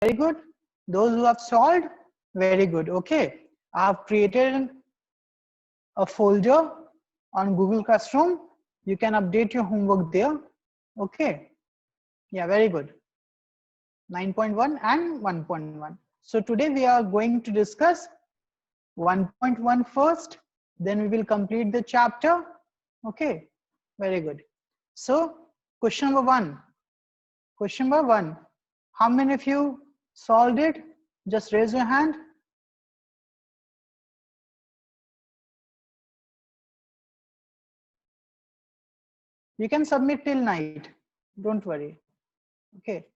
Very good. Those who have solved, very good. Okay, I have created a folder on Google Classroom. You can update your homework there. Okay, yeah, very good. 9.1 and 1.1. So today we are going to discuss 1.1 first, then we will complete the chapter. Okay, very good. So question number one. Question number one. How many of you solved it? Just raise your hand. You can submit till night. Don't worry. Okay.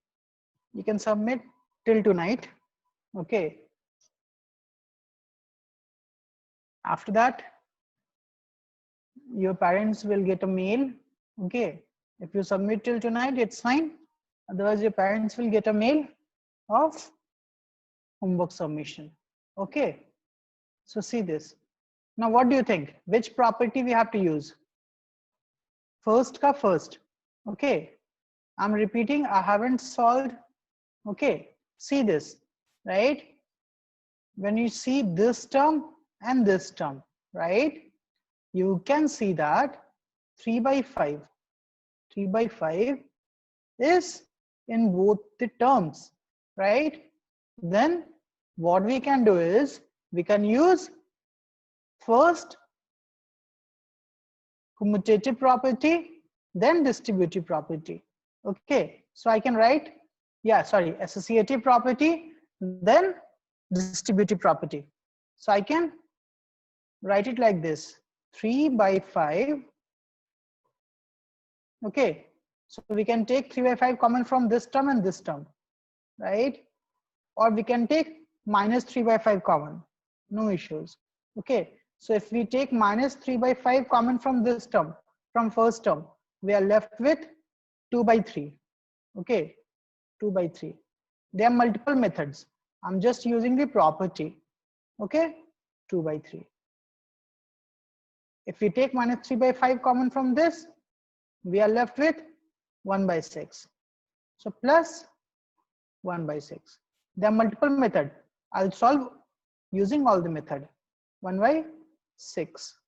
You can submit till tonight. Okay. After that, your parents will get a mail. Okay. If you submit till tonight, it's fine. Otherwise, your parents will get a mail of homework submission. Okay. So see this. Now, what do you think? Which property we have to use? First ka first. Okay. I'm repeating, I haven't solved. Okay. See this, right? When you see this term and this term, right? You can see that 3 by 5 is in both the terms, right? Then what we can do is we can use first commutative property, then distributive property. Okay, so I can write, associative property, then distributive property. So I can write it like this, 3 by 5. Okay, so we can take 3 by 5 common from this term and this term, right? Or we can take minus 3 by 5 common, no issues. Okay, so if we take minus 3 by 5 common from this term, from first term, we are left with 2 by 3. Okay, 2 by 3. There are multiple methods. I'm just using the property. Okay, 2 by 3. If we take minus 3 by 5 common from this, we are left with 1 by 6. So plus 1 by 6. There are multiple methods. I'll solve using all the method. 1 by 6.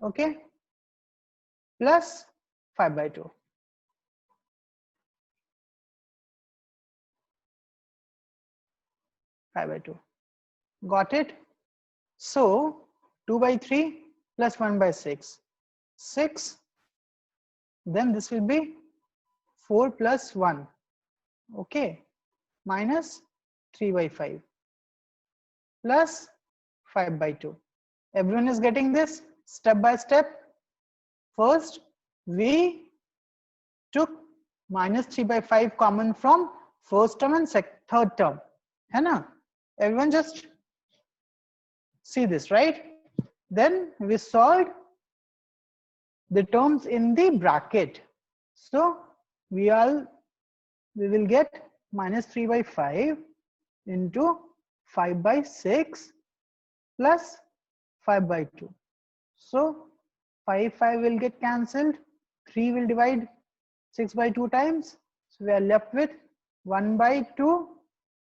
Okay. Plus 5 by 2. Got it? So 2 by 3 plus 1 by 6. 6. Then this will be 4 plus 1. Okay. Minus 3 by 5. Plus 5 by 2. Everyone is getting this step by step. First, we took minus 3 by 5 common from first term and third term. Hai na? Everyone just see this, right? Then we solved the terms in the bracket. So we will get minus 3 by 5 into 5 by 6 plus 5 by 2. So 5 will get cancelled. 3 will divide 6 by 2 times. So we are left with 1 by 2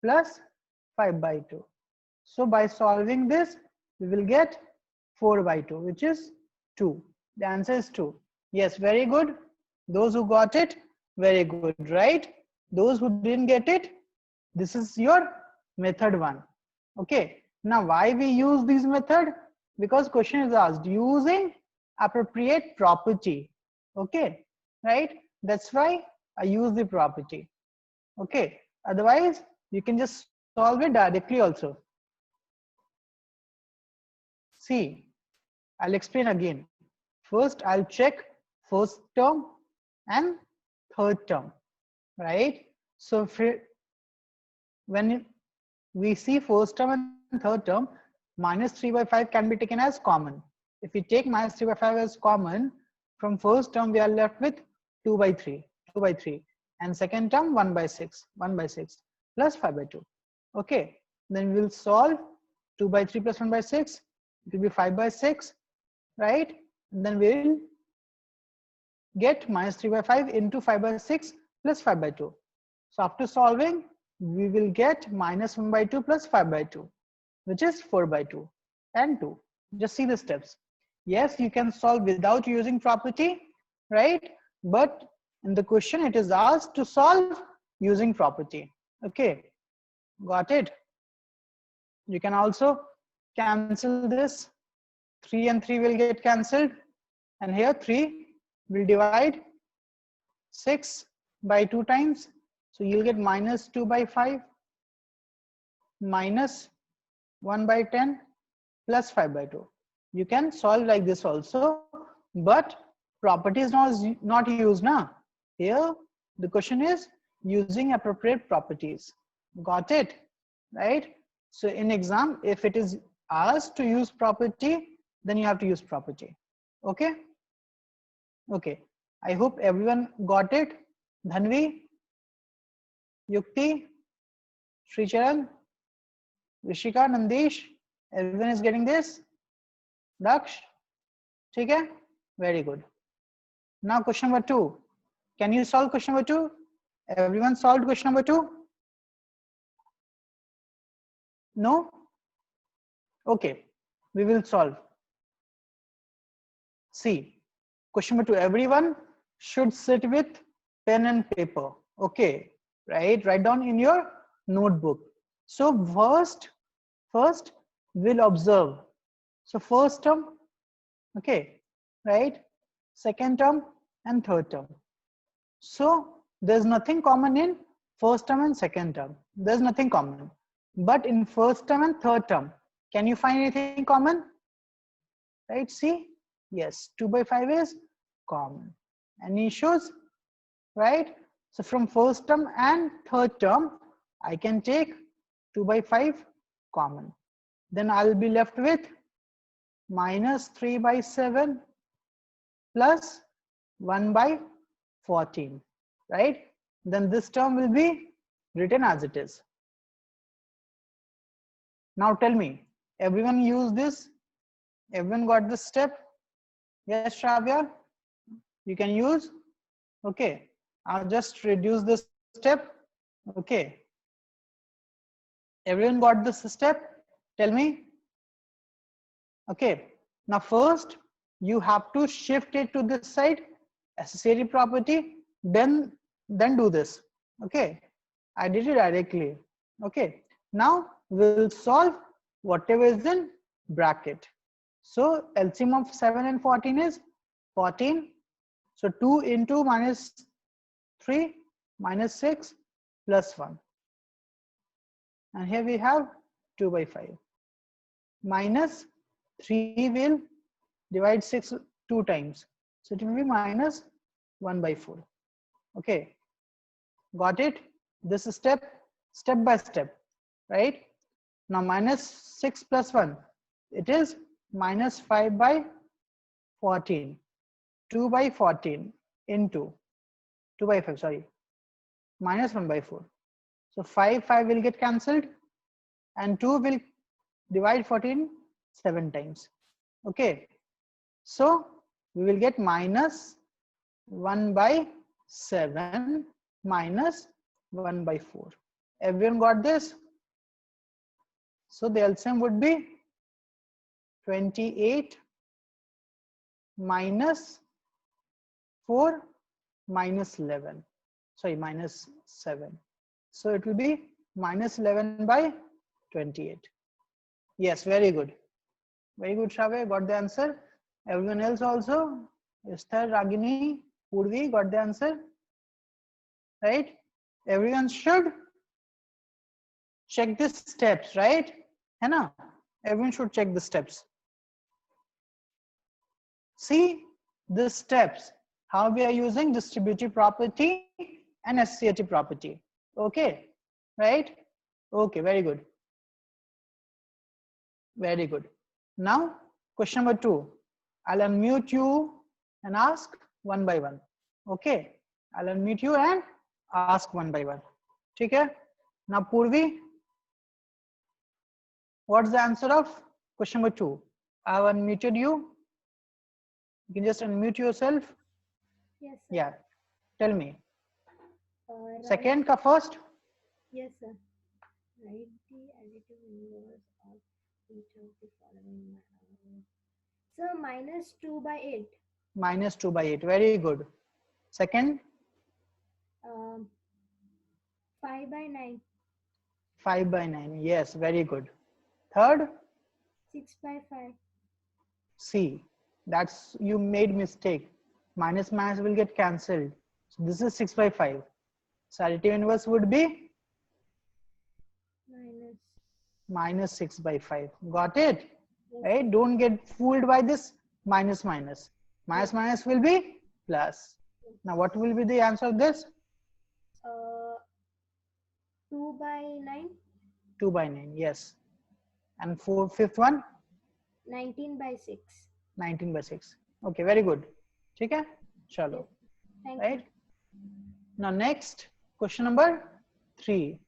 plus 5 by 2. So by solving this, we will get 4 by 2, which is 2. The answer is 2. Yes, very good. Those who got it, very good, right? Those who didn't get it, this is your method 1. Okay. Now, why we use this method? Because question is asked using appropriate property. Okay, right? That's why I use the property. Okay. Otherwise, you can just solve it directly also. See, I'll explain again. First, I'll check first term and third term, right? So when we see first term and third term, minus 3 by 5 can be taken as common. If we take minus 3 by 5 as common, from first term we are left with 2 by 3, and second term 1 by 6 plus 5 by 2. Okay, then we'll solve 2 by 3 plus 1 by 6, it will be 5 by 6, right? And then we'll get minus 3 by 5 into 5 by 6 plus 5 by 2. So after solving, we will get minus 1 by 2 plus 5 by 2, which is 4 by 2 and 2. Just see the steps. Yes, you can solve without using property, right? But in the question, it is asked to solve using property. Okay, got it? You can also cancel this. 3 and 3 will get cancelled. And here 3 will divide 6 by 2 times. So you'll get minus 2 by 5 minus 1 by 10 plus 5 by 2. You can solve like this also, but property is not used now. Here the question is using appropriate properties. Got it? Right? So in exam, if it is asked to use property, then you have to use property. Okay? Okay. I hope everyone got it. Dhanvi, Yukti, Sricharan, Rishika, Nandesh, everyone is getting this? Daksh? Okay? Very good. Now question number 2. Can you solve question number 2? Everyone solved question number 2? No? Okay. We will solve. See, question number 2. Everyone should sit with pen and paper. Okay. Right? Write down in your notebook. So first we'll observe. So first term, okay, right? Second term and third term. So there's nothing common in first term and second term. There's nothing common. But in first term and third term, can you find anything common? Right? See? Yes, 2 by 5 is common. Any issues? Right? So from first term and third term, I can take 2 by 5 common. Then I'll be left with minus 3 by 7 plus 1 by 14, right? Then this term will be written as it is. Now tell me, everyone use this? Everyone got this step? Yes, Shravya? You can use? Okay, I'll just reduce this step. Okay. Everyone got this step? Tell me. Okay. Now first, you have to shift it to this side, associative property, then do this. Okay. I did it directly. Okay. Now we'll solve whatever is in bracket. So LCM of 7 and 14 is 14. So 2 into minus 3 minus 6 plus 1. And here we have 2 by 5. Minus 3 will divide 6 2 times. So it will be minus 1 by 4. Okay. Got it? This is step by step, right? Now minus 6 plus 1, it is minus 5 by 14. 2 by 14 into 2 by 5, sorry, minus 1 by 4. So 5 will get cancelled and 2 will divide 14 7 times. Okay. So we will get minus 1 by 7 minus 1 by 4. Everyone got this? So the LCM would be 28 minus 4 minus 11. Sorry, minus 7. So it will be minus 11 by 28. Yes, very good. Very good, Shravya. Got the answer. Everyone else also? Esther, Ragini, Purvi got the answer. Right? Everyone should check the steps, right? Hana? Everyone should check the steps. See the steps, how we are using distributive property and associative property. Okay, right? Okay, very good. Very good. Now, question number 2. I'll unmute you and ask one by one. Okay, I'll unmute you and ask one by one. Okay. Now, Purvi, what's the answer of question number 2? I have unmuted you. You can just unmute yourself. Yes, sir. Yeah. Tell me. Right. Second ka first? Yes, sir. Write the additive inverse of each of the following. Sir, minus 2 by 8. Minus 2 by 8. Very good. Second, Um, 5 by 9. 5 by 9. Yes, very good. Third, 6 by 5. C. That's you made mistake. Minus minus will get cancelled. So this is 6 by 5. So additive inverse would be Minus. minus 6 by 5. Got it? Yes, Right? Don't get fooled by this minus minus. Minus yes. minus will be plus. Now what will be the answer of this? Uh, 2 by 9. 2 by 9. Yes. And fifth one? 19 by 6. 19 by 6. Okay, very good. ठीक है? Yes. चलो. Thank Right? you. Now next, question number 3.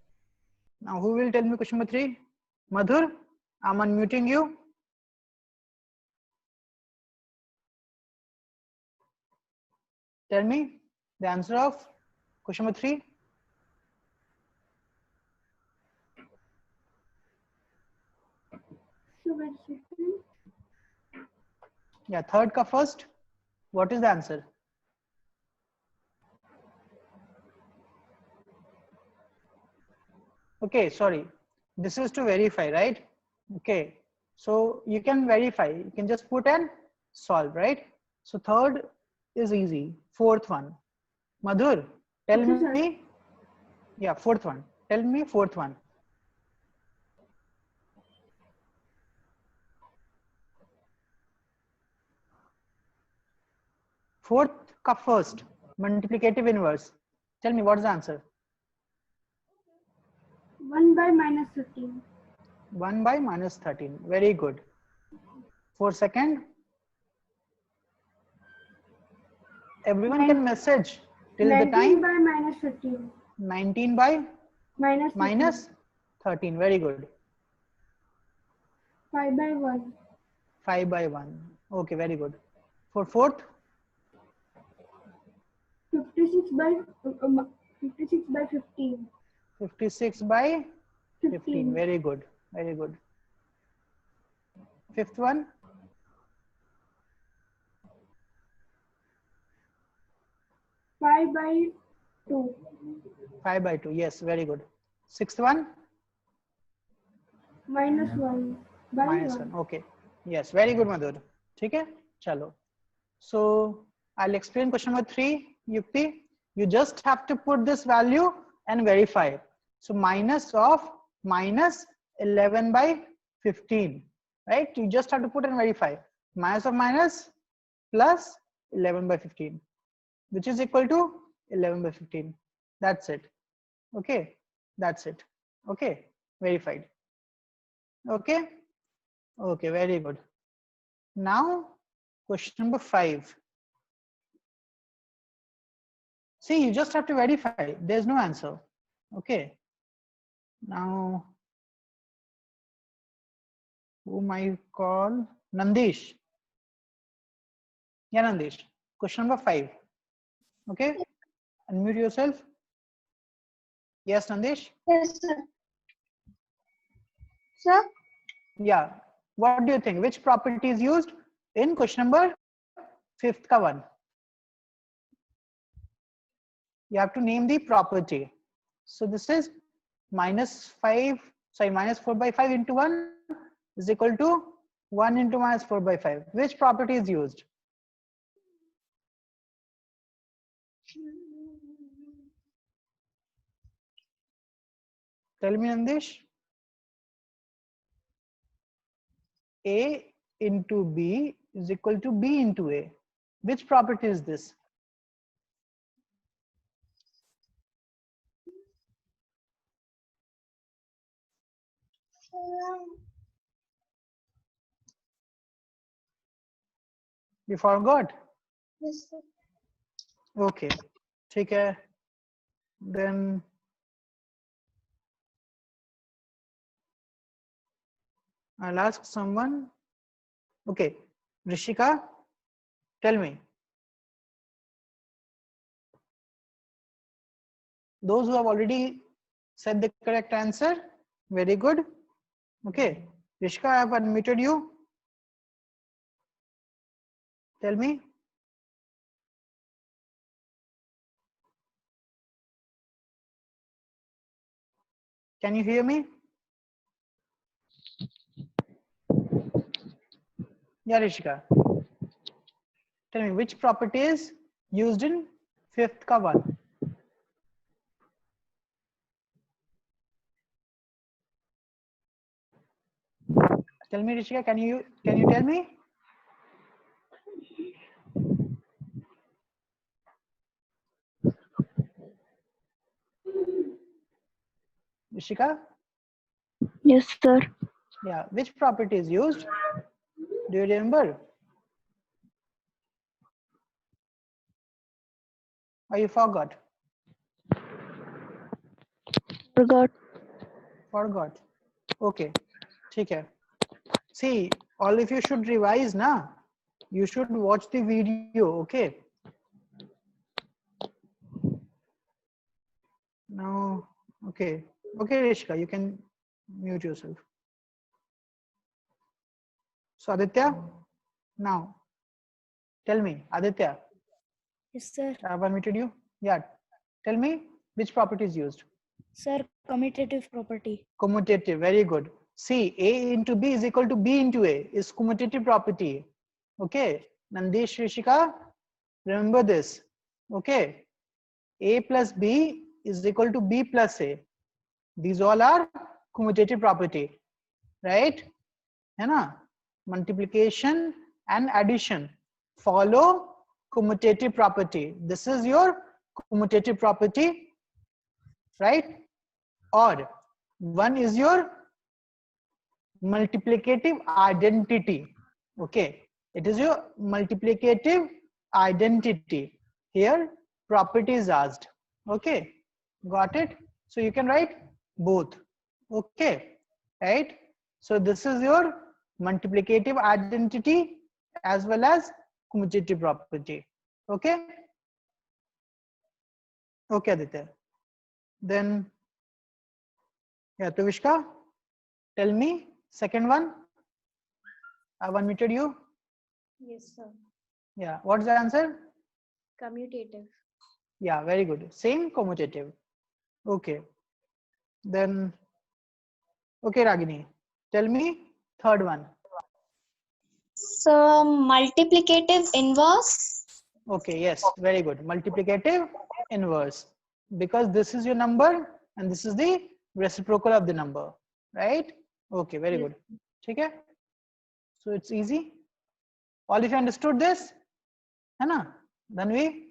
Now who will tell me question number 3? Madhur, I'm unmuting you. Tell me the answer of question number 3. Yeah, third ka first. What is the answer? Okay, sorry. This is to verify, right? Okay. So you can verify. You can just put and solve, right? So third is easy. Fourth one. Madhur, tell Okay, me. sir. Yeah, fourth one. Tell me fourth one. Fourth ka first. Multiplicative inverse. Tell me what's the answer? 1 by minus 15. 1 by minus 13. Very good. For second, everyone can message till the 19 time. by minus 15. 19 by Minus 15. minus 13. Very good. 5 by 1. 5 by 1. Okay, very good. For fourth, 56 by 56 by 15. 56 by 15. 15. Very good. Very good. Fifth one, 5 by 2. 5 by 2. Yes, very good. Sixth one, Minus 1 by minus 1. 1. Okay. Yes, very good, Madhur. Okay, chalo. So I'll explain question number 3, Yukti. You just have to put this value and verify. So minus of minus 11 by 15, right? You just have to put and verify. Minus of minus plus 11 by 15, which is equal to 11 by 15. That's it. Okay, that's it. Okay, verified. Okay, okay, very good. Now question number 5. See, you just have to verify. There's no answer. Okay. Now, whom I call Nandish. Yeah, Nandish. Question number 5. Okay. Unmute yourself. Yes, Nandish. Yes, sir. Sir? Yeah. What do you think? Which property is used in question number 5th ka one? You have to name the property. So this is minus 4 by 5 into 1 is equal to 1 into minus 4 by 5. Which property is used? Tell me, Nandish. A into B is equal to B into A. Which property is this? You forgot? Yes, sir. Okay. ठीक है. Then I'll ask someone. Okay. Rishika, tell me. Those who have already said the correct answer. Very good. Okay, Rishika, I have unmuted you. Tell me. Can you hear me? Yeah, Rishika. Tell me which property is used in fifth ka one. Tell me, Rishika, can you tell me? Rishika? Yes, sir. Yeah, which property is used? Do you remember? Or you forgot? Forgot. Forgot. Okay. ठीक है. See, all of you should revise na. You should watch the video, okay? Now, okay. Okay, Rishika, you can mute yourself. So Aditya, now tell me, Aditya, Yes, sir. I have unmuted you. Yeah, tell me which property is used. Sir, commutative property. Commutative, very good. See, A into B is equal to B into A is commutative property. Okay, Nandesh, Rishika, remember this. Okay, A plus B is equal to B plus A. These all are commutative property, right? है ना? Multiplication and addition follow commutative property. This is your commutative property, right? Or one is your multiplicative identity. Okay, it is your multiplicative identity. Here property is asked. Okay, got it? So you can write both. Okay, right? So this is your multiplicative identity as well as commutative property. Okay, okay, Aditya. Then yeah, Tuvishka, tell me second one. I've unmuted you. Yes, sir. Yeah, what's the answer? Commutative. Yeah, very good. Same commutative. Okay. Then, okay, Ragini, tell me third one. So multiplicative inverse. Okay, yes, very good. Multiplicative inverse. Because this is your number and this is the reciprocal of the number, right? Okay, very good. Okay. So it's easy. All of you understood this? Hana? Dhanvi?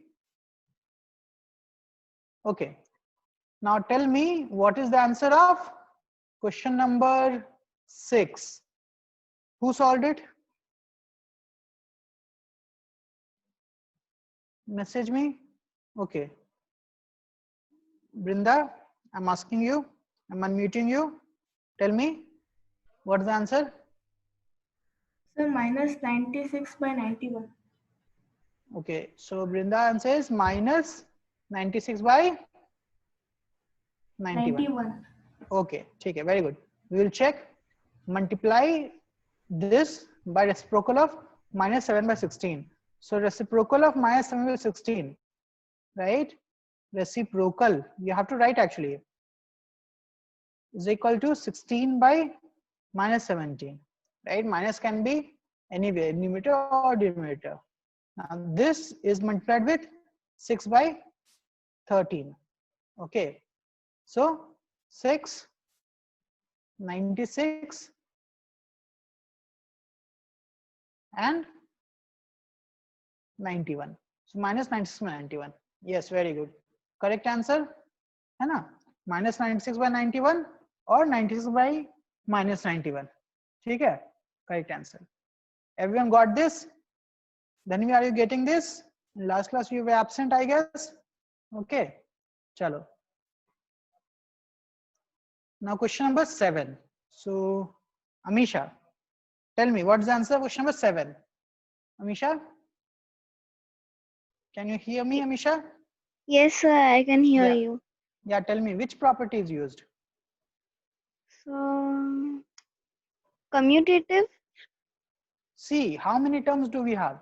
Okay. Now tell me what is the answer of question number 6. Who solved it? Message me. Okay. Brinda, I'm asking you. I'm unmuting you. Tell me what's the answer? Sir, minus 96 by 91. Okay. So Brinda answer is minus 96 by 91. Okay. Okay. Very good. We will check. Multiply this by reciprocal of minus 7 by 16. So reciprocal of minus 7 by 16, right? Reciprocal, you have to write actually, is equal to 16 by minus 17, right? Minus can be anywhere, numerator or denominator. Now this is multiplied with 6 by 13. Okay. So 6, 96 and 91. So minus 96 by 91. Yes, very good. Correct answer है ना? Minus 96 by 91 or 96 by minus 91. ठीक है? Correct answer. Everyone got this? Then are you getting this? In last class you were absent, I guess. Okay. Chalo. Now question number 7. So Amisha, tell me what's the answer? Question number 7. Amisha, can you hear me, Amisha? Yes, sir, I can hear Yeah. you. Yeah, tell me which property is used. So commutative? See, how many terms do we have?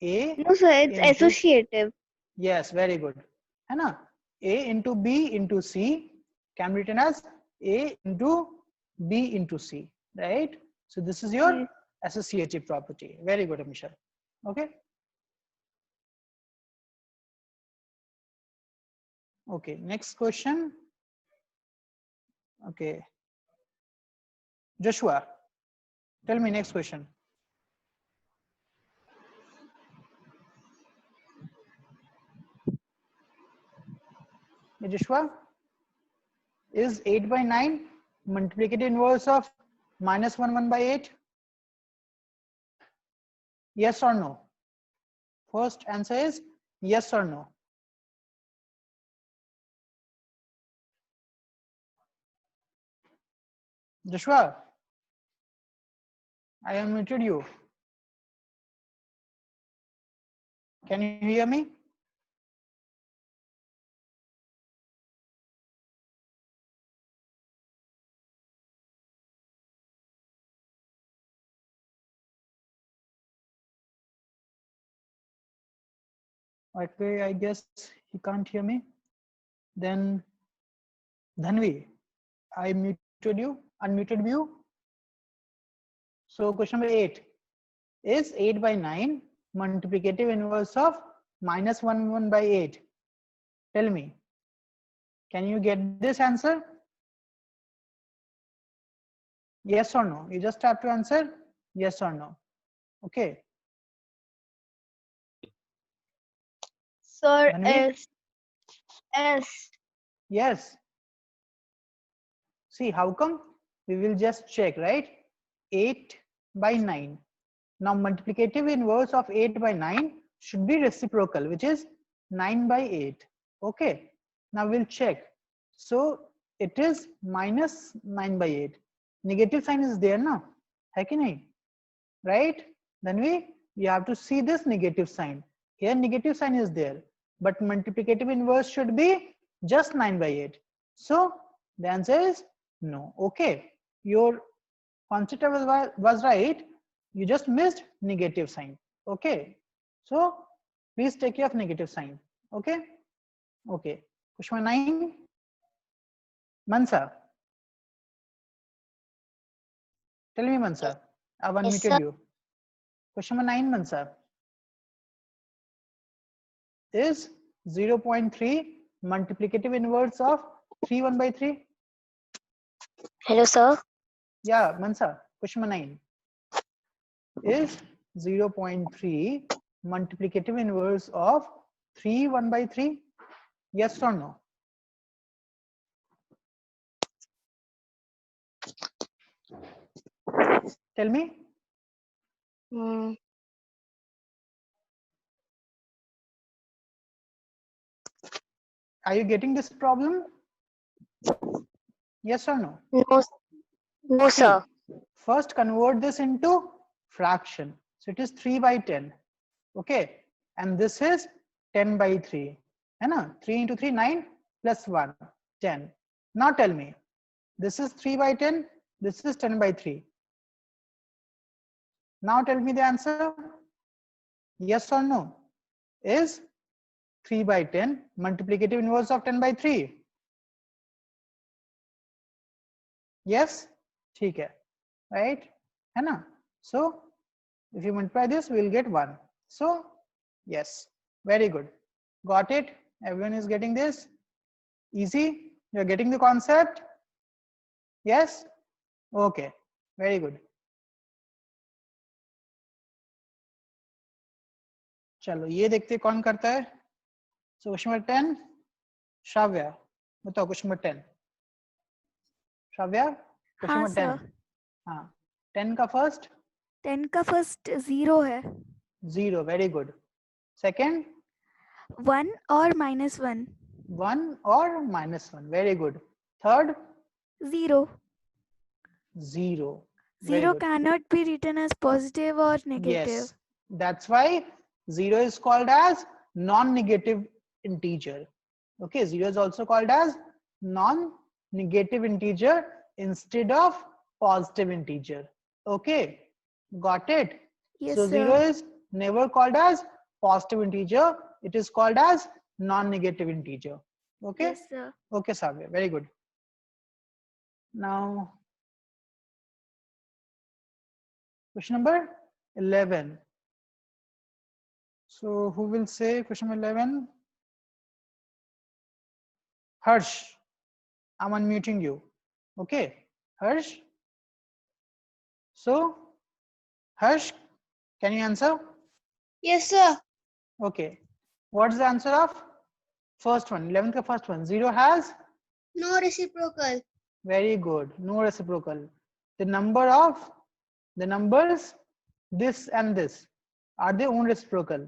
A No, sir, it's into, associative. yes, very good. है ना? A into B into C can be written as A into B into C, right? So this is your Yes. associative property. Very good, Amisha. Okay. Okay, next question. Okay. Joshua, tell me next question. Hey, Joshua, is 8 by 9 multiplicative inverse of minus 1 by 8? Yes or no? First answer is yes or no. Joshua, I unmuted you. Can you hear me? Okay, I guess he can't hear me. Then Dhanvi, I muted you, unmuted you. So question number 8. Is 8 by 9 multiplicative inverse of minus 1 by 8? Tell me. Can you get this answer? Yes or no? You just have to answer yes or no. Okay. Sir, Dhanvi? S. Yes. See, how come? We will just check, right? 8 by 9. Now multiplicative inverse of 8 by 9 should be reciprocal, which is 9 by 8. Okay. Now we'll check. So it is minus 9 by 8. Negative sign is there now. Hai ki nahi? Right? Then we have to see this negative sign. Here negative sign is there. But multiplicative inverse should be just 9 by 8. So the answer is no. Okay. Your concept was right. You just missed negative sign. Okay. So please take care of negative sign. Okay. Okay. Question 9. Mansa. Tell me, Mansa. I've unmuted sir. you. Question number 9, Mansa. Is 0.3 multiplicative inverse of 3 1 by 3? Hello, sir. Yeah, Mansa. Question number 9. Is 0.3 multiplicative inverse of 3 1 by 3? Yes or no? Tell me. Are you getting this problem? Yes or no? No, no, See, sir. first convert this into fraction. So it is 3 by 10. Okay. And this is 10 by 3. And 3 into 3, 9 plus 1, 10. Now tell me, this is 3 by 10. This is 10 by 3. Now tell me the answer. Yes or no? Is 3 by 10 multiplicative inverse of 10 by 3? Yes? ठीक है. Right? है ना? So if you multiply this, we will get 1. So yes, very good. Got it? Everyone is getting this? Easy? You're getting the concept? Yes? Okay, very good. चलो ये देखते कौन करता है. So question number 10, Shravya. बताओ question number 10. Shravya, question हाँ number 10. Sir, हाँ, 10 का first 10 का फर्स्ट 0 है, 0, very good. Second 1 और -1, 1 or -1, very good. Third 0. 0, very 0 good. cannot be written as positive or negative. Yes, that's why 0 is called as non-negative integer. Okay, 0 is also called as non-negative integer instead of positive integer. Okay, got it? Yes, So 0 sir. is never called as positive integer, it is called as non-negative integer. Okay, Yes, sir. okay, Savya, very good. Now, question number 11. So who will say question number 11? Harsh, I'm unmuting you. Okay, Harsh. So, Harsh, can you answer? Yes, sir. Okay. What's the answer of first one? 11th ka first one. 0 has? No reciprocal. Very good. No reciprocal. The numbers, this and this, are they own reciprocal?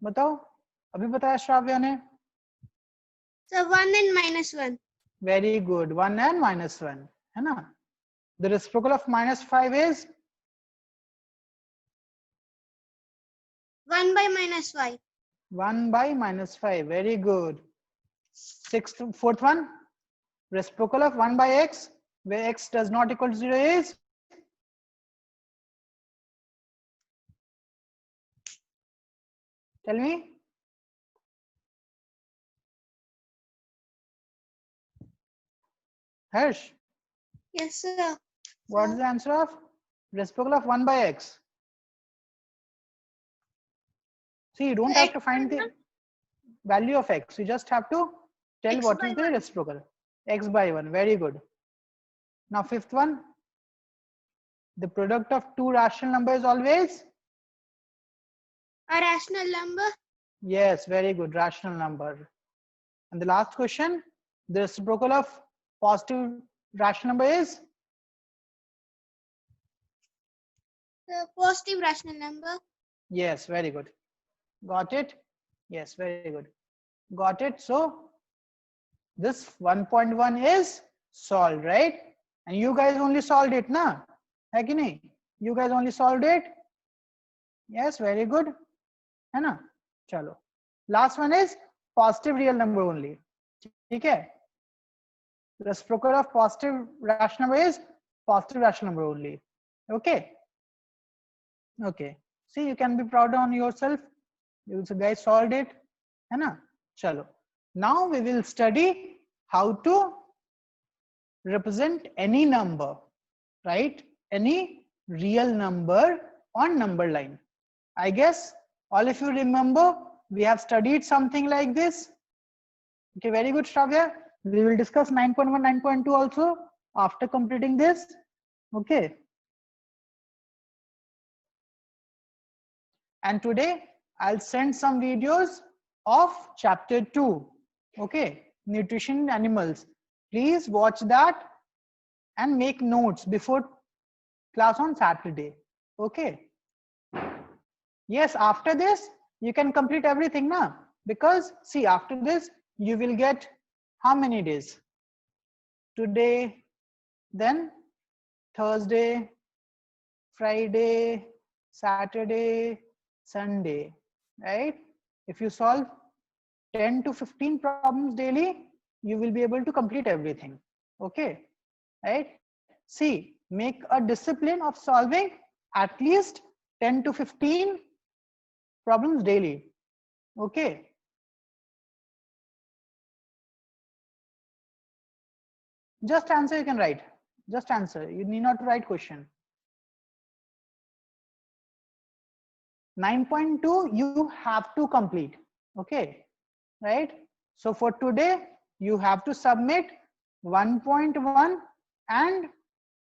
बताओ. अभी बताया श्राव्या ने. So 1 and -1. Very good. 1 and -1. है ना? The reciprocal of -5 is 1 by -5. 1 by -5. Very good. Fourth one, reciprocal of 1 by x, where x does not equal to 0 is? Tell me. Harsh, Yes, sir. what is the answer of reciprocal of 1 by x? See, you don't have to find the value of x. You just have to tell X what by is the 1. reciprocal. X by 1. Very good. Now, fifth one, the product of two rational numbers is always? A rational number. Yes, very good. Rational number. And the last question, the reciprocal of positive rational number is? The positive rational number. Yes, very good. Got it? Yes, very good. Got it. So this 1.1 is solved, right? And you guys only solved it, na? Hai ki nahi? You guys only solved it? Yes, very good. Hai na? Chalo. Last one is positive real number only. ठीक है? Reciprocal of positive rational number is positive rational number only. Okay? Okay. See, you can be proud on yourself. You guys solved it. है ना? चलो. Now we will study how to represent any number, right? Any real number on number line. I guess all of you remember we have studied something like this. Okay, very good, Shravya. We will discuss 9.1, 9.2 also after completing this. Okay. And today I'll send some videos of chapter 2. Okay, nutrition in animals. Please watch that and make notes before class on Saturday. Okay. Yes, after this you can complete everything now, because see, after this you will get how many days? Today, then Thursday, Friday, Saturday, Sunday, right? If you solve 10 to 15 problems daily, you will be able to complete everything. Okay, right? See, make a discipline of solving at least 10 to 15 problems daily. Okay. Just answer you can write. Just answer. You need not to write question. 9.2 you have to complete. Okay, right? So for today you have to submit 1.1 and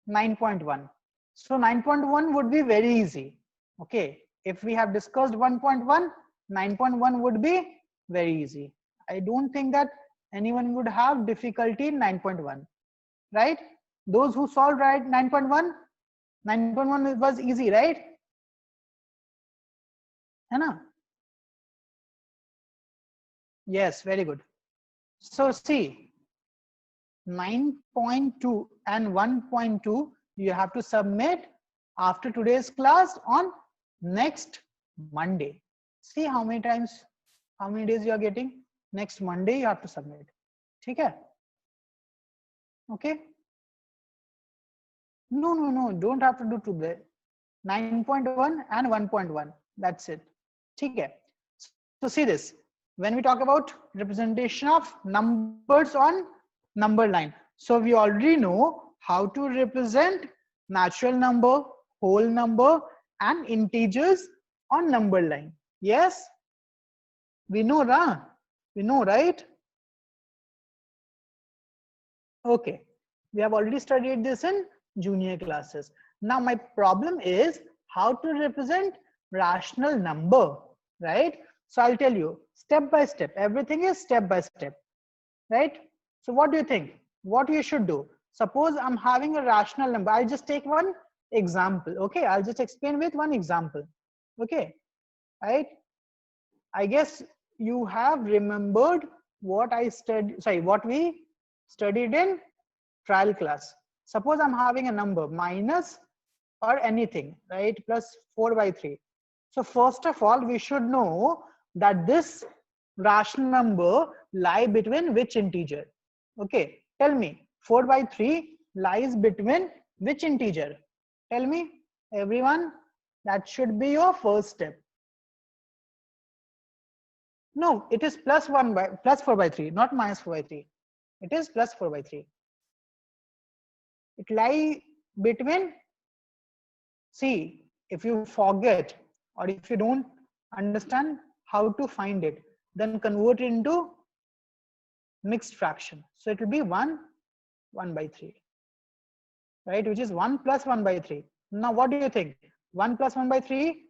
9.1. So 9.1 would be very easy. Okay, if we have discussed 1.1, 9.1 would be very easy. I don't think that anyone would have difficulty in 9.1, right? Those who solved right 9.1, 9.1 was easy, right? है ना? Yes, very good. So see, 9.2 and 1.2 you have to submit after today's class on next Monday. See how many times, how many days you are getting. Next Monday you have to submit. ठीक है? Okay. No, don't have to do today. 9.1 and 1.1. That's it. ठीक है? So see this. When we talk about representation of numbers on number line, so we already know how to represent natural number, whole number, and integers on number line. Yes, we know, right? Okay, we have already studied this in junior classes. Now my problem is how to represent rational number, right? So I'll tell you step by step. Everything is step by step, right? So what do you think? What you should do? Suppose I'm having a rational number. I'll just take one example. Okay, I'll just explain with one example. Okay, right? I guess you have remembered what I studied. Sorry, what we studied in trial class. Suppose I'm having a number minus or anything, right? Plus 4/3. So first of all, we should know that this rational number lie between which integer? Okay, tell me, 4/3 lies between which integer? Tell me, everyone. That should be your first step. No, it is plus 4/3, not minus 4/3. It is plus 4/3. It lies between. See, if you forget or if you don't understand how to find it, then convert it into mixed fraction. So it will be 1/3, right? Which is 1 plus 1/3. Now what do you think? 1 plus 1/3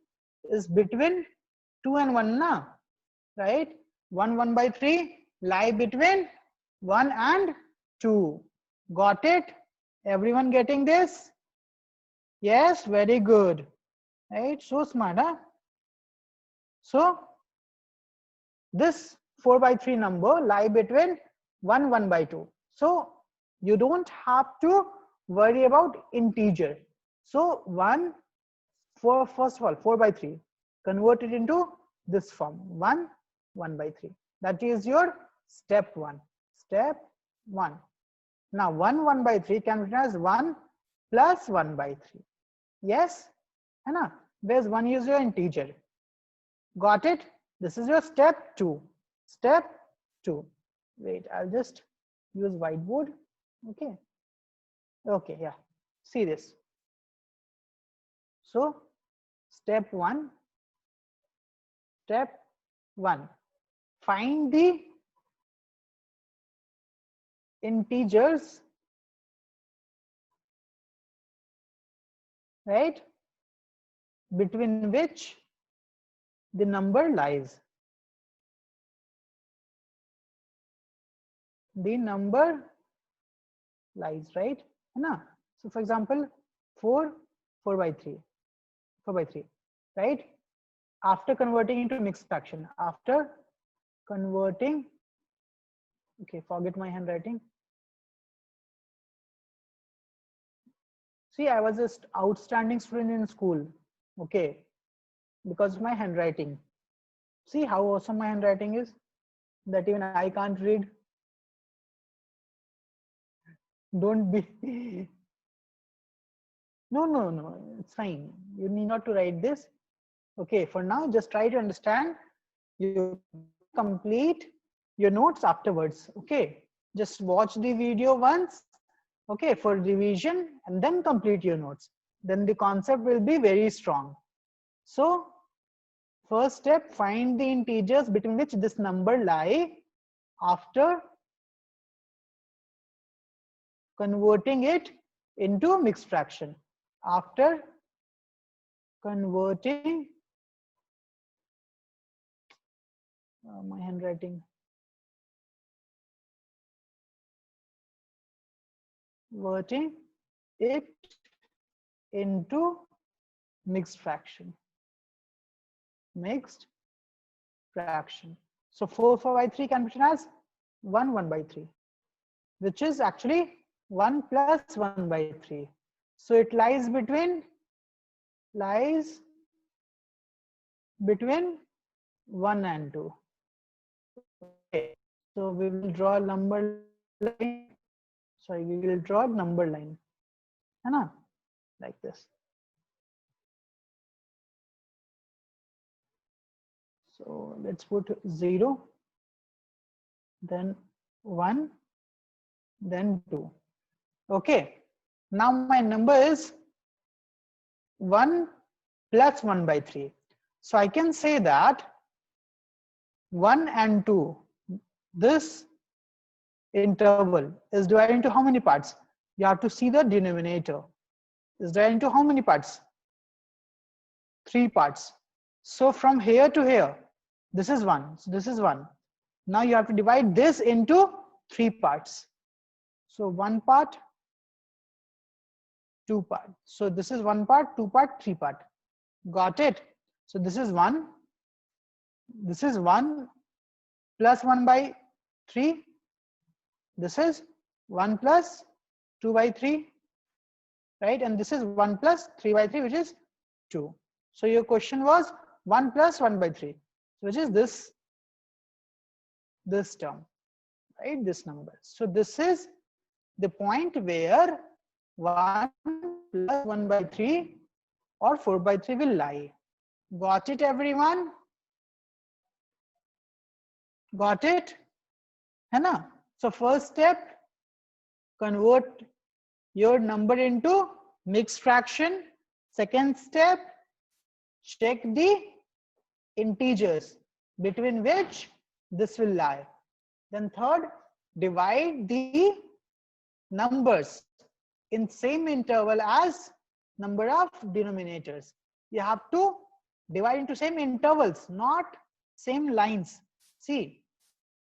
is between 2 and 1, na? Right? 1/3 lie between 1 and 2. Got it? Everyone getting this? Yes, very good. Right? So smart, huh? So this 4/3 number lie between 1/2. So you don't have to worry about integer. So first of all, 4/3 convert it into this form, 1/3. That is your step 1. Step 1. Now 1/3 can be written as 1 plus 1/3. Yes, Anna, where's 1 is your integer. Got it? This is your step 2. Step 2. Wait, I'll just use whiteboard. Okay. Okay, yeah. See this. So step 1. Step 1. Find the integers, right, between which the number lies. The number lies, right? So for example, 4/3, right? After converting into mixed fraction, after converting, okay, forget my handwriting. See, I was just outstanding student in school, okay, because of my handwriting. See how awesome my handwriting is, that even I can't read. Don't be. No, it's fine. You need not to write this. Okay, for now, just try to understand. You complete your notes afterwards. Okay, just watch the video once, okay, for revision, and then complete your notes. Then the concept will be very strong. So first step, find the integers between which this number lie after converting it into mixed fraction. After converting, my handwriting, converting it into mixed fraction. Mixed fraction. So 4/3 can be written as 1/3, which is actually 1 plus 1/3. So it lies between 1 and 2. Okay. So we will draw a number line. Sorry, we will draw a number line. है ना? Like this. So let's put 0, then 1, then 2. Okay. Now my number is 1 plus 1 by 3. So I can say that 1 and 2, this interval is divided into how many parts? You have to see the denominator. Is divided into how many parts? 3 parts. So from here to here, this is 1. So this is 1. Now you have to divide this into 3 parts. So 1 part, 2 part. So this is 1 part, 2 part, 3 part. Got it? So this is 1. This is 1 plus 1 by 3. This is 1 plus 2 by 3. Right? And this is 1 plus 3 by 3, which is 2. So your question was 1 plus 1 by 3, which is this term, right? This number. So this is the point where 1 plus 1 by 3 or 4 by 3 will lie. Got it, everyone? Got it? है ना? So first step, convert your number into mixed fraction. Second step, check the integers between which this will lie. Then third, divide the numbers in same interval as number of denominators. You have to divide into same intervals, not same lines. See,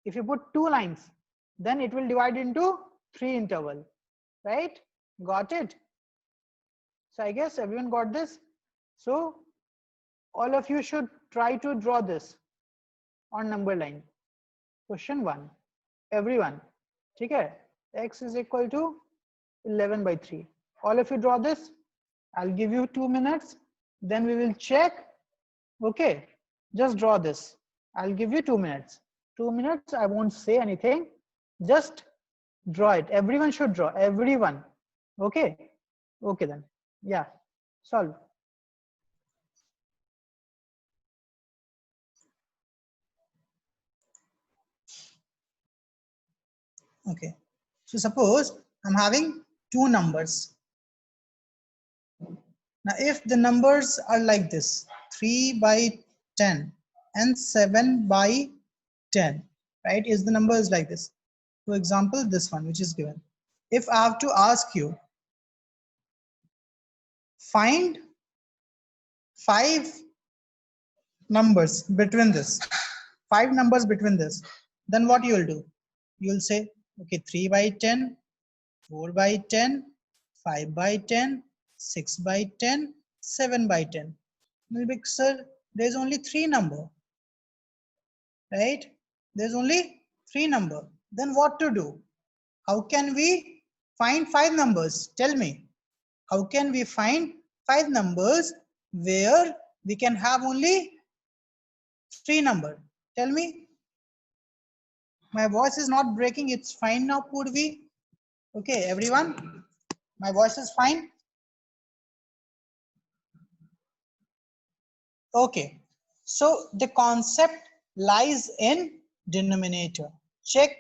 if you put 2 lines, then it will divide into 3 interval, right? Got it? So I guess everyone got this. So all of you should try to draw this on number line. Question 1. Everyone. Okay? X is equal to 11 by 3. All of you draw this. I'll give you 2 minutes. Then we will check. Okay. Just draw this. I'll give you 2 minutes. 2 minutes. I won't say anything. Just draw it. Everyone should draw. Everyone. Okay. Okay then. Yeah. Solve. Okay. So suppose I'm having 2 numbers. Now if the numbers are like this, 3 by 10 and 7 by 10, right? Is the number is like this. For example, this one which is given. If I have to ask you, find 5 numbers between this, 5 numbers between this, then what you will do? You will say, okay, 3 by 10, 4 by 10, 5 by 10, 6 by 10, 7 by 10. Maybe, sir, there's only 3 number, right? There's only 3 number. Then what to do? How can we find 5 numbers? Tell me. How can we find 5 numbers where we can have only 3 number? Tell me. My voice is not breaking. It's fine now, Purvi. Okay, everyone. My voice is fine. Okay. So the concept lies in denominator. Check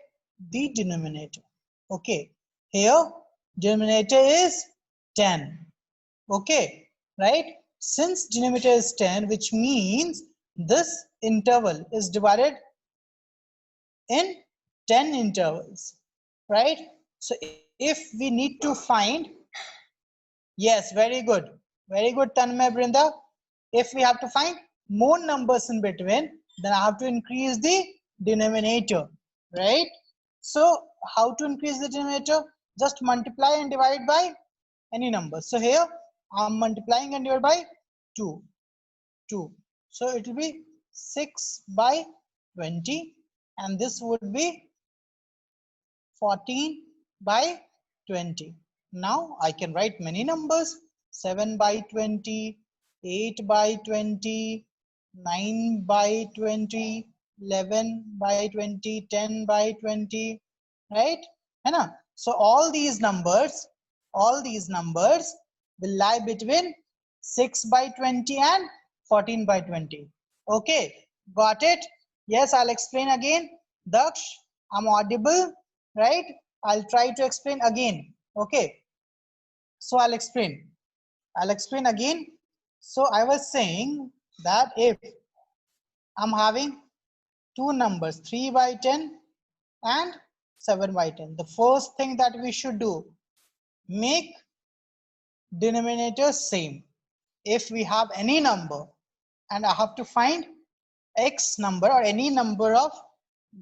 the denominator. Okay. Here, denominator is 10. Okay. Right? Since denominator is 10, which means this interval is divided in 10 intervals, right? So if we need to find, yes, very good, Tanmay, Brinda. If we have to find more numbers in between, then I have to increase the denominator, right? So how to increase the denominator? Just multiply and divide by any number. So here I'm multiplying and divide by 2. So it will be 6 by 20, and this would be 14 by 20. Now I can write many numbers: 7 by 20, 8 by 20, 9 by 20, 11 by 20, 10 by 20, right? So all these numbers will lie between 6 by 20 and 14 by 20. Okay, got it? Yes, I'll explain again. Daksh, I'm audible, right? I'll try to explain again. Okay, so I'll explain again. So I was saying that if I'm having two numbers, 3 by 10 and 7 by 10, the first thing that we should do, make denominators same. If we have any number and I have to find x number or any number of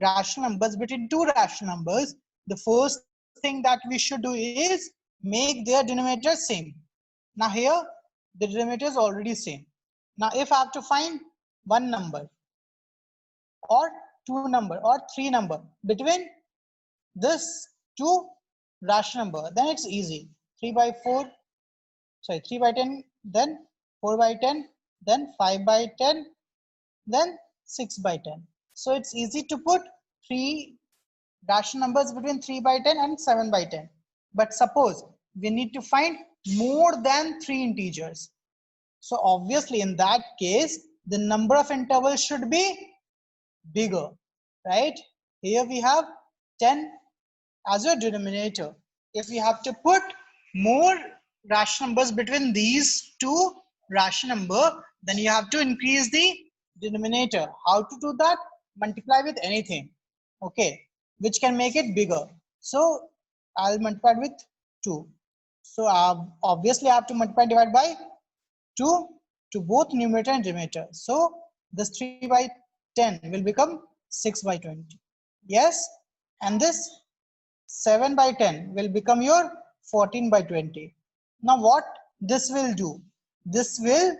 rational numbers between two rational numbers, the first thing that we should do is make their denominators same. Now here the denominator is already same. Now if I have to find one number or two number or three number between this two rational number, then it's easy. 3 by 10, then 4 by 10, then 5 by 10, then 6 by 10. So it's easy to put three rational numbers between 3 by 10 and 7 by 10. But suppose we need to find more than three integers. So obviously in that case, the number of intervals should be bigger, right? Here we have 10 as your denominator. If we have to put more rational numbers between these two rational number, then you have to increase the denominator. How to do that? Multiply with anything, okay, which can make it bigger. So I'll multiply with 2. So obviously I have to multiply divide by 2 to both numerator and denominator. So this 3 by 10 will become 6 by 20. Yes, and this 7 by 10 will become your 14 by 20. Now what this will do? This will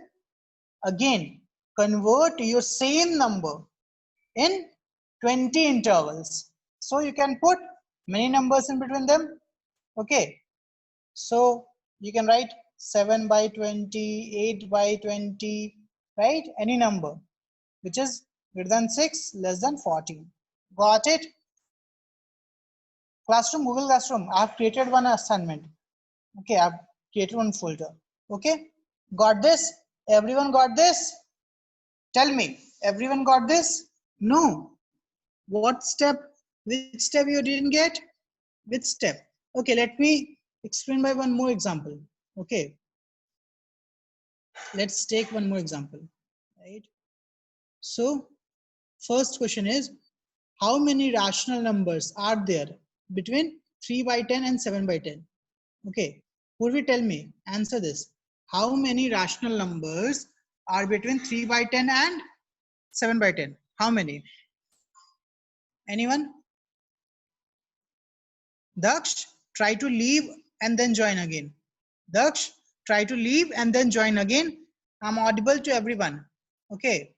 again convert your same number in 20 intervals. So you can put many numbers in between them. Okay, so you can write 7 by 20, 8 by 20, right? Any number which is greater than 6, less than 14. Got it? Classroom, Google Classroom, I have created one assignment. Okay, I have created one folder. Okay, got this? Everyone got this? Tell me, everyone got this? No. What step? Which step you didn't get? Which step? Okay, let me explain by one more example. Okay, let's take one more example, right? So first question is, how many rational numbers are there between 3 by 10 and 7 by 10? Okay, Purvi, tell me, answer this. How many rational numbers are between 3 by 10 and 7 by 10? How many? Anyone? Daksh, try to leave and then join again. Daksh, try to leave and then join again. I'm audible to everyone. Okay.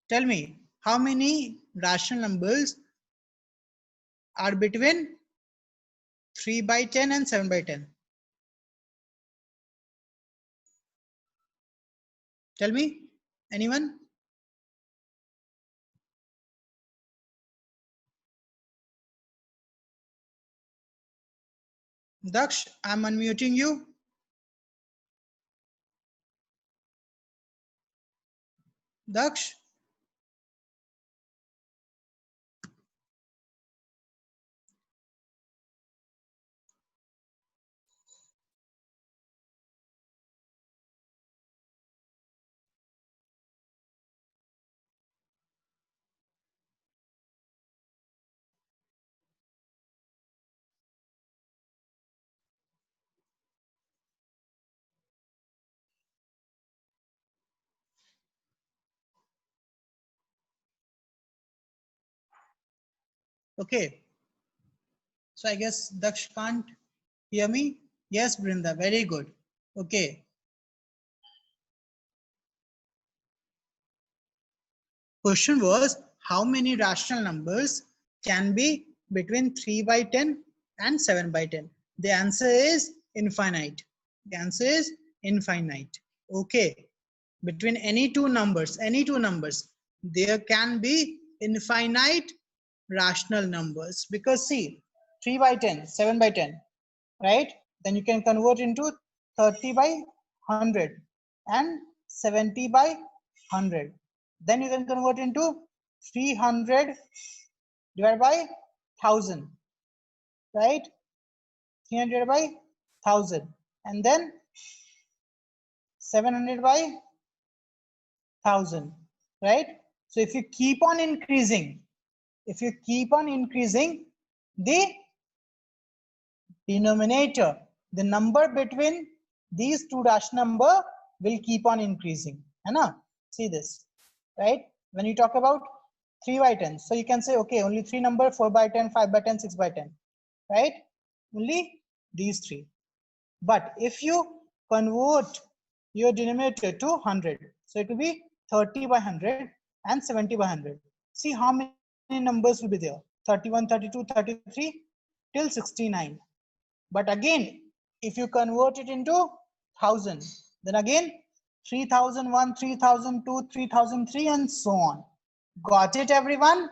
Tell me, how many rational numbers are between 3 by 10 and 7 by 10? Tell me, anyone? Daksh, I'm unmuting you. Daksh. Okay. So I guess Daksh can't hear me. Yes, Brinda, very good. Okay. Question was, how many rational numbers can be between 3 by 10 and 7 by 10? The answer is infinite. The answer is infinite. Okay, between any two numbers, there can be infinite rational numbers, because see, 3 by 10, 7 by 10, right? Then you can convert into 30 by 100 and 70 by 100. Then you can convert into 300 divided by 1000, right? 300 by 1000, and then 700 by 1000, right? So if you keep on increasing, the denominator, the number between these two rational number will keep on increasing, है ना? See this, right? When you talk about 3 by 10, so you can say, okay, only 3 number, 4 by 10, 5 by 10, 6 by 10, right? Only these 3. But if you convert your denominator to 100, so it will be 30 by 100 and 70 by 100. See how many numbers will be there: 31, 32, 33 till 69. But again, if you convert it into 1000, then again 3001, 3002, 3003, and so on. Got it, everyone?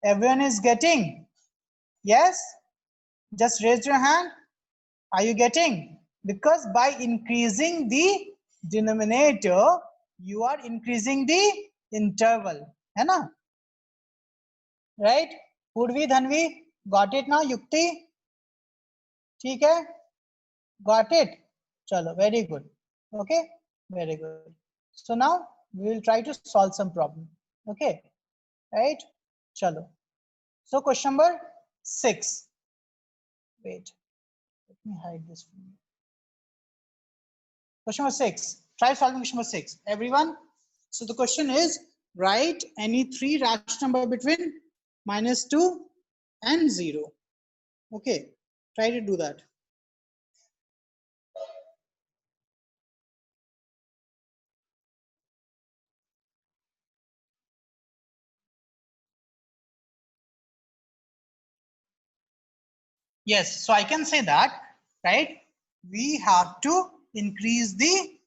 Everyone is getting? Yes? Just raise your hand. Are you getting? Because by increasing the denominator, you are increasing the interval. है ना? Right? Purvi, Dhanvi, got it now? Yukti? ठीक है? Got it? Chalo, very good. Okay? Very good. So now we will try to solve some problem. Okay? Right? Chalo. So question number 6. Wait. Let me hide this from you. Question number 6. Try solving question number 6. Everyone. So the question is, write any 3 rational number between -2 and 0. Okay. Try to do that. Yes. So I can say that, right? We have to increase the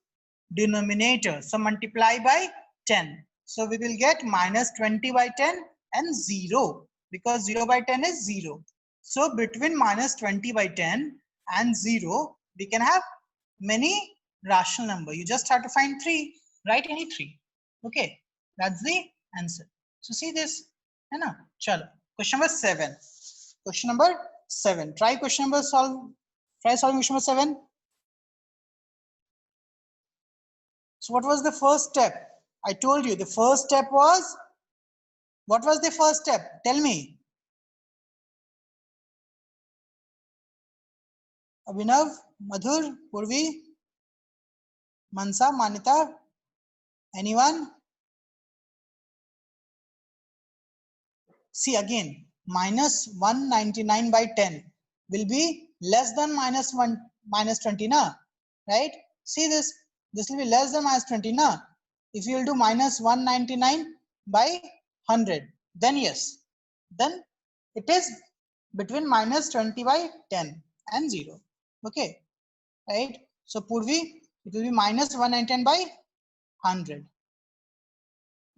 denominator. So multiply by 10. So we will get -20 by 10 and 0, because 0 by 10 is 0. So between -20 by 10 and 0, we can have many rational number. You just have to find 3. Write any 3. Okay, that's the answer. So see this, है ना? चलो, question number 7. Question number 7. Try question number solve. Try solving question number 7. So what was the first step? I told you the first step was, what was the first step? Tell me. Abhinav, Madhur, Purvi, Mansa, Manita, anyone? See again, -199 by 10 will be less than -20, na? Right? See this, this will be less than -20, na? If you will do -199 by 100, then yes, then it is between -20 by 10 and 0. Okay, right? So Purvi, it will be -199 by 100.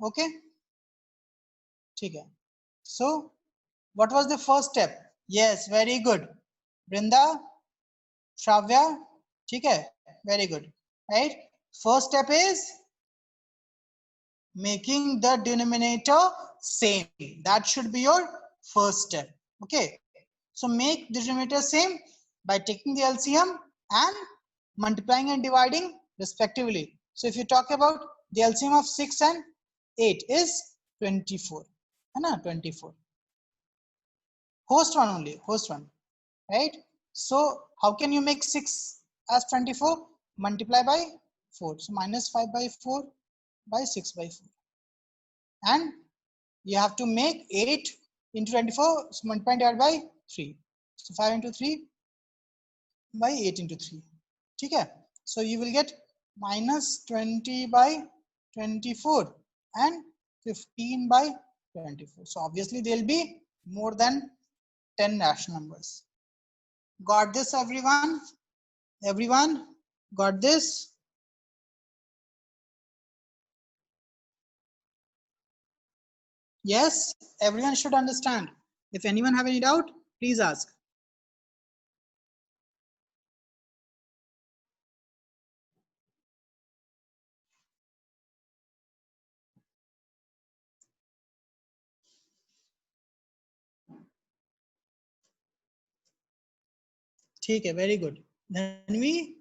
Okay, okay. So what was the first step? Yes, very good. Brinda, Shravya, okay, very good. Right? First step is making the denominator same. That should be your first step. Okay. So make the denominator same by taking the LCM and multiplying and dividing respectively. So if you talk about the LCM of 6 and 8 is 24. 24. Host one only, host one, right? So how can you make 6 as 24? Multiply by 4. So -5 by 4 by 6 by 4. And you have to make 8 into 24, so multiply divided by 3. So 5 into 3 by 8 into 3. Okay? So you will get -20 by 24 and 15 by 24. So obviously there will be more than 10 rational numbers. Got this, everyone? Everyone? Got this? Yes, everyone should understand. If anyone have any doubt, please ask. ठीक है, very good. Dhanvi,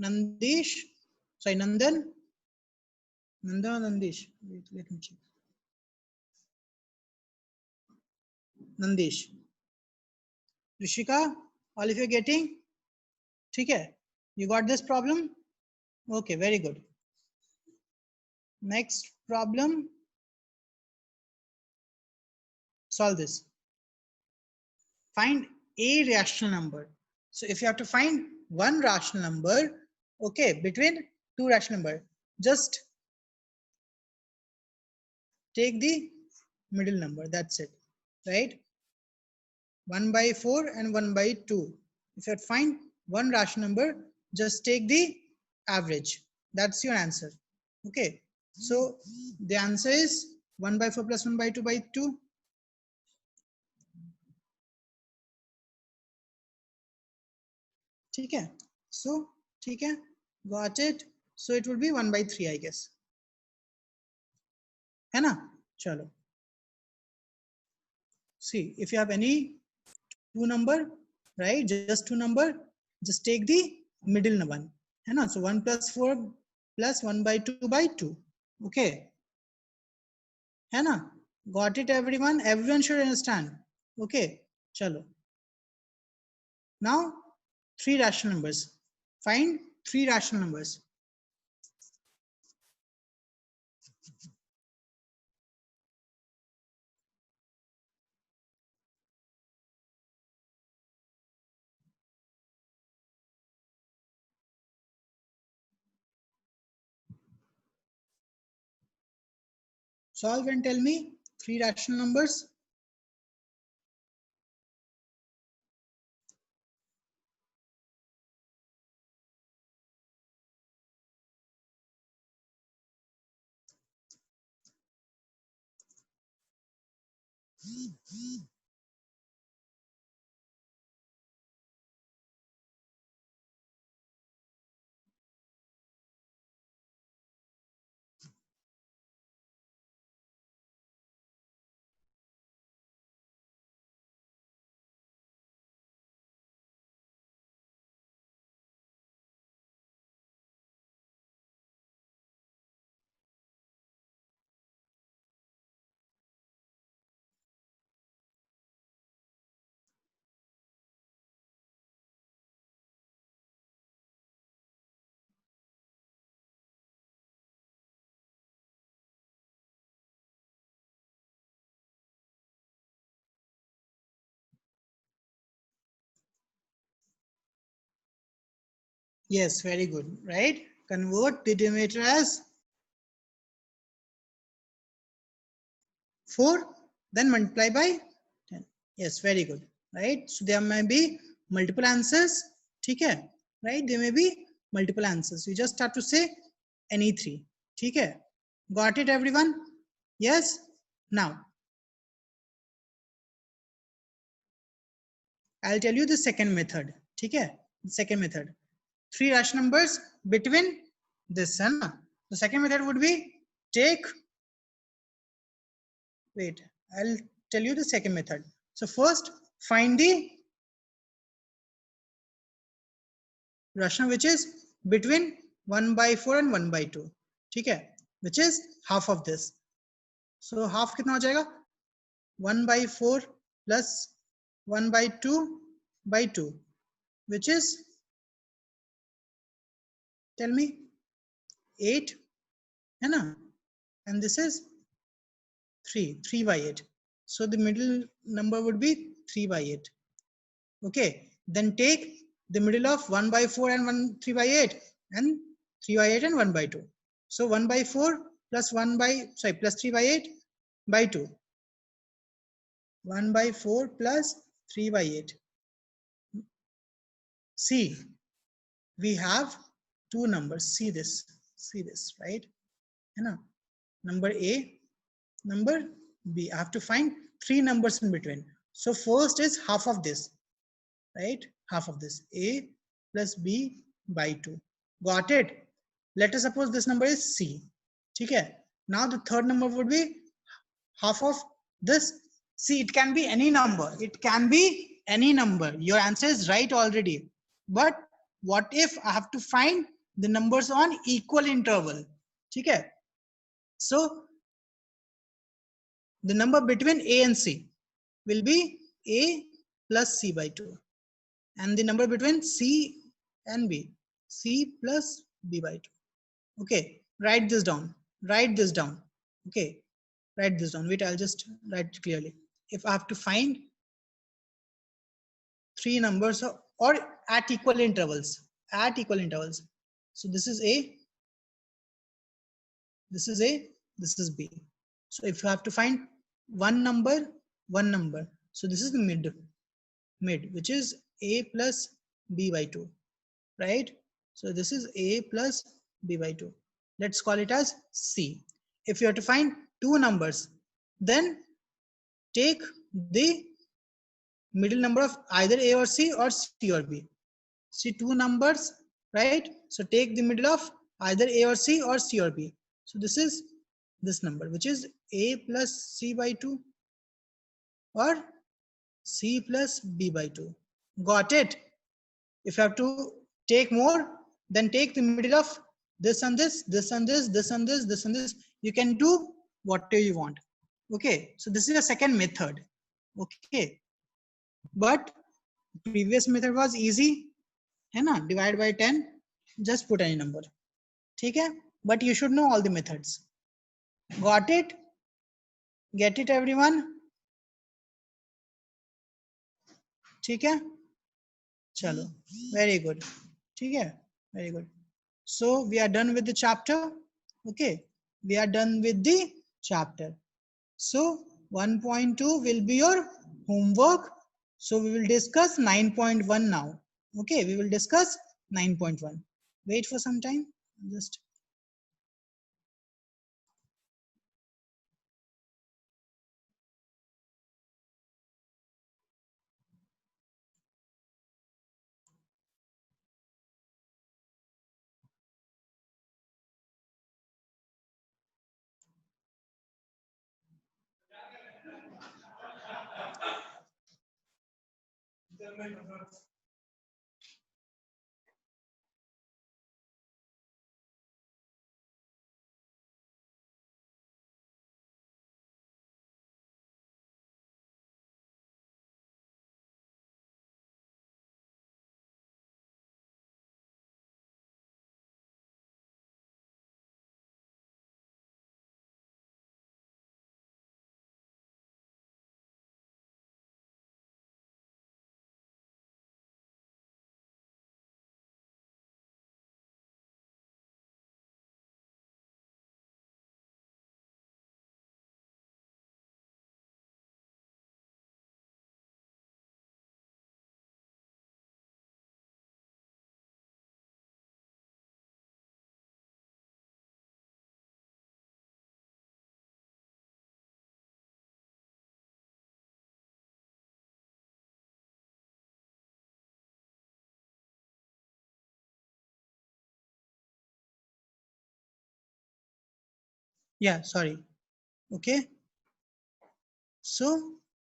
Nandish, sorry, Nandan, Nandan, Nandish. Wait, let me check. Nandish, Rishika, all of you getting? ठीक है? You got this problem? Okay, very good. Next problem. Solve this. Find a rational number. So if you have to find one rational number, okay, between two rational number, just take the middle number. That's it, right? 1 by 4 and 1 by 2. If you have to find one rational number, just take the average. That's your answer. Okay, so the answer is 1 by 4 plus 1 by 2 by 2. ठीक है? So ठीक है, got it. So it will be 1 by 3, I guess. है ना? चलो. See, if you have any two number, right? Just two number, just take the middle one. है ना? So 1 plus 4 plus 1 by 2 by 2. Okay. है ना? Got it, everyone? Everyone should understand. Okay. चलो. Now, three rational numbers. Find three rational numbers. Solve and tell me three rational numbers. Yes, very good, right? Convert the denominator as 4, then multiply by 10. Yes, very good, right? So there may be multiple answers, okay? Right? There may be multiple answers. You just have to say any three, okay? Got it, everyone? Yes? Now, I'll tell you the second method, okay? The second method. Three rational numbers between this and the second method would be take, wait, I'll tell you the second method. So first find the rational which is between 1 by 4 and 1 by 2, ठीक है, which is half of this. So half कितना हो जाएगा? 1 by 4 plus 1 by 2 by 2, which is, tell me, 8, है ना? And this is 3 by 8. So the middle number would be 3 by 8. Okay, then take the middle of 1 by 4 and 3 by 8 and 3 by 8 and 1 by 2. So 1 by 4 plus 1 by, sorry, plus 3 by 8 by 2. 1 by 4 plus 3 by 8. See, we have two numbers. See this, right? है ना? Number A, number B. I have to find three numbers in between. So first is half of this, right? Half of this, A plus B by 2. Got it? Let us suppose this number is C. Okay. Now the third number would be half of this. See, it can be any number. It can be any number. Your answer is right already. But what if I have to find the numbers on equal interval? Okay. So the number between A and C will be A plus C by 2. And the number between C and B, C plus B by 2. Okay, write this down. Write this down. Okay, write this down. Wait, I'll just write it clearly. If I have to find three numbers or at equal intervals, So this is A, this is A, this is B. So if you have to find one number, So this is the mid, which is A plus B by 2, right? So this is A plus B by 2. Let's call it as C. If you have to find two numbers, then take the middle number of either A or C or B. See two numbers, right? So take the middle of either A or C or B. So this is this number, which is A plus C by 2 or C plus B by 2. Got it? If you have to take more, then take the middle of this and this, this and this, this and this, this and this. You can do whatever you want. Okay, so this is the second method. Okay, but previous method was easy, है ना? Divide by 10, just put any number. ठीक है? But you should know all the methods. Got it? Get it, everyone? ठीक है? चलो, very good. ठीक है? Very good. So we are done with the chapter. Okay, we are done with the chapter. So 1.2 will be your homework. So we will discuss 9.1 now. Okay, we will discuss 9.1. Wait for some time. Just yeah, sorry. Okay. So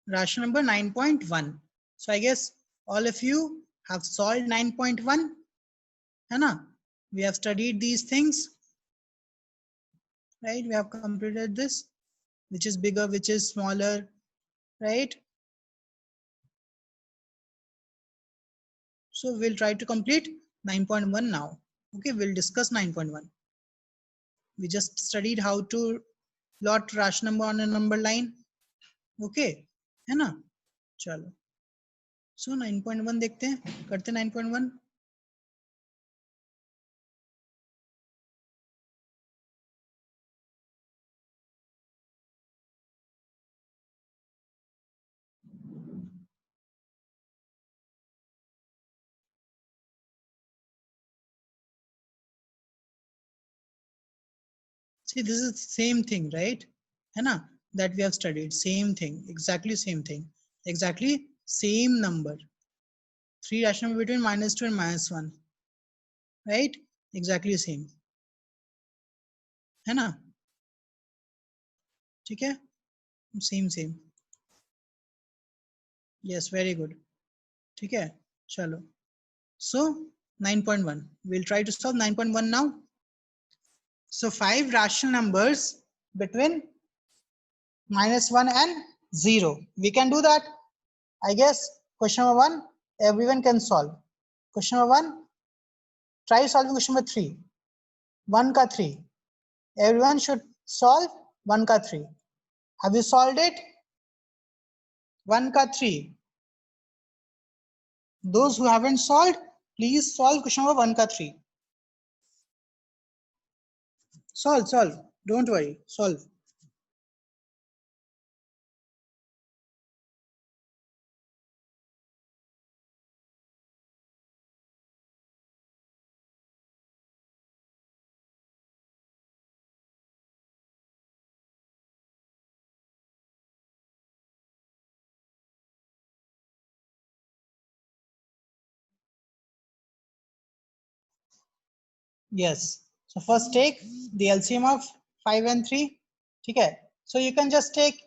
rational number 9.1. So I guess all of you have solved 9.1. Hana? We have studied these things, right? We have completed this, which is bigger, which is smaller, right? So we'll try to complete 9.1 now. Okay, we'll discuss 9.1. We just studied how to plot rational number on a number line. Okay, है ना? चलो. So 9.1 देखते हैं, करते 9.1. See, this is same thing, right? है ना? That we have studied. Same thing, exactly same thing, exactly same number. 3 rational number between -2 and -1, right? Exactly same. है ना? ठीक है? Same. Yes, very good. ठीक है? चलो. So 9.1. We'll try to solve 9.1 now. So 5 rational numbers between -1 and 0. We can do that. I guess question number 1 everyone can solve. Question number 1, try solving question number 3. 1 ka 3. Everyone should solve 1 ka 3. Have you solved it? 1 ka 3. Those who haven't solved, please solve question number 1 ka 3. Solve. Don't worry. Solve. Yes. So first take the LCM of 5 and 3. Okay. So you can just take,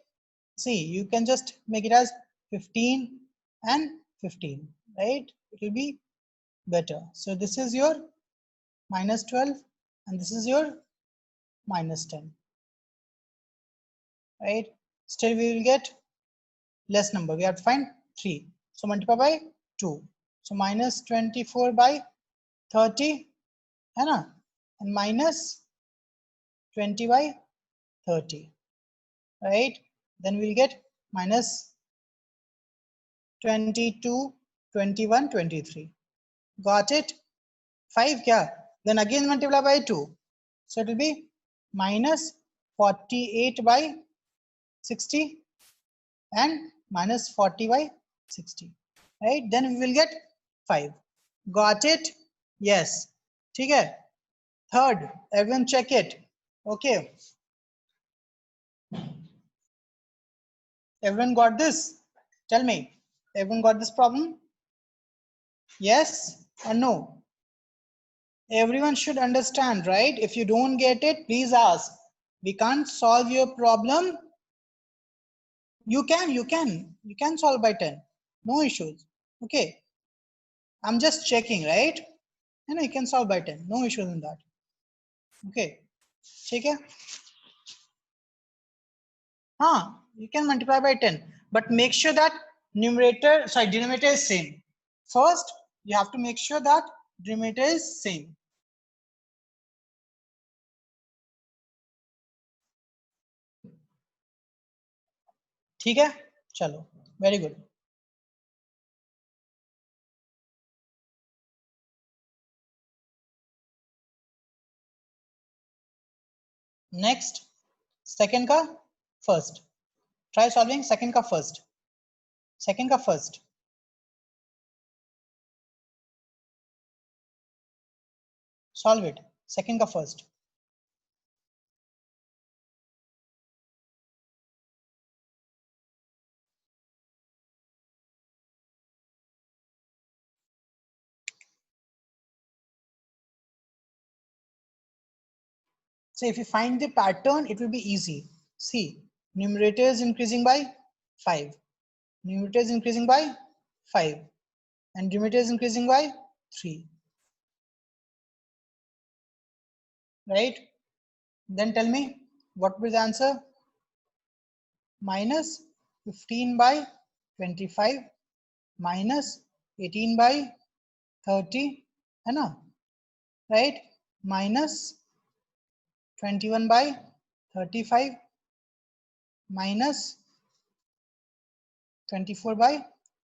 see, you can just make it as 15 and 15, right? It will be better. So this is your -12 and this is your -10, right? Still we will get less number. We have to find 3. So multiply by 2. So -24 by 30, है ना? And -20 by 30, right? Then we'll get -22, 21, 23. Got it? 5 kya? Then again multiply by 2. So it will be -48 by 60 and -40 by 60, right? Then we will get 5. Got it? Yes. ठीक है? Third, everyone check it. Okay. Everyone got this? Tell me. Everyone got this problem? Yes or no? Everyone should understand, right? If you don't get it, please ask. We can't solve your problem. You can solve by 10. No issues. Okay. I'm just checking, right? And you can solve by 10. No issues in that. Okay. ठीक है? You can multiply by 10, but make sure that denominator is same. First, you have to make sure that denominator is same. ठीक है? चलो, very good. Next, second का first. Try solving second का first. Second का first. Solve it. Second का first. So if you find the pattern, it will be easy. See, numerator is increasing by 5. Numerator is increasing by 5. And denominator is increasing by 3. Right? Then tell me, what will be the answer? Minus 15 by 25 minus 18 by 30, है ना? Right? Minus 21 by 35 minus 24 by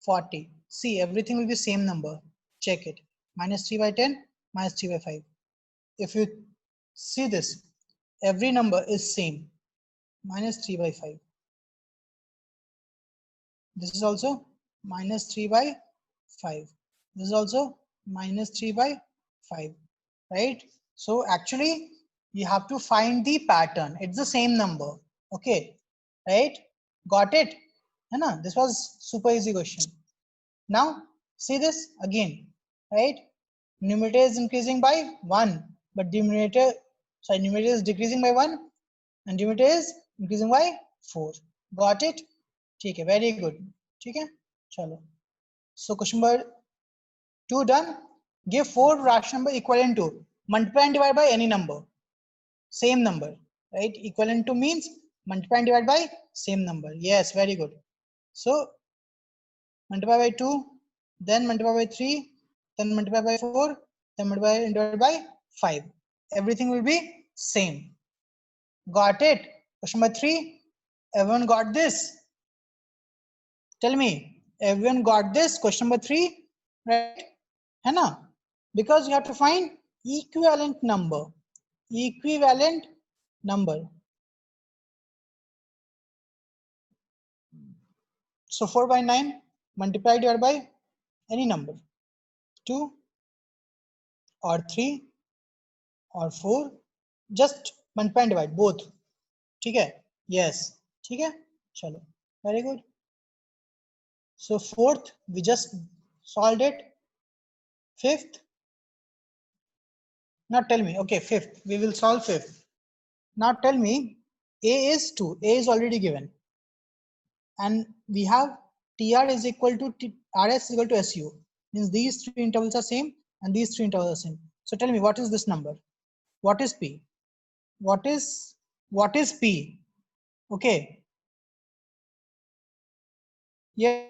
40. See, everything will be same number. Check it. Minus 3 by 10, minus 3 by 5. If you see this, every number is same. Minus 3 by 5. This is also minus 3 by 5. This is also minus 3 by 5. Right? So actually, You have to find the pattern. It's the same number. Okay, right? Got it? Hai? This was super easy question. Now see this again, right? Numerator is increasing by 1, but numerator is decreasing by 1 and numerator is increasing by 4. Got it? Okay, very good. Okay, chalo. So question number 2 done. Give 4 rational number equivalent to, multiply and divide by any number. Same number, right? Equivalent to means multiply and divide by same number. Yes, very good. So multiply by 2, then multiply by 3, then multiply by 4, then multiply and divide by 5. Everything will be same. Got it? Question number 3. Everyone got this? Tell me, everyone got this? Question number 3, right? Hai? Because you have to find equivalent number. Equivalent number. So 4 by 9 multiply divided by any number. 2 or 3 or 4. Just multiply and divide both. Okay? Yes. Okay? Chalo. Very good. So 4th, we just solved it. 5th. Now tell me. Okay, 5th. We will solve 5th. Now tell me, A is 2. A is already given. And we have TR is equal to RS is equal to SU. Means these 3 intervals are same and these 3 intervals are same. So tell me, what is this number? What is P? What is P? Okay. Yeah.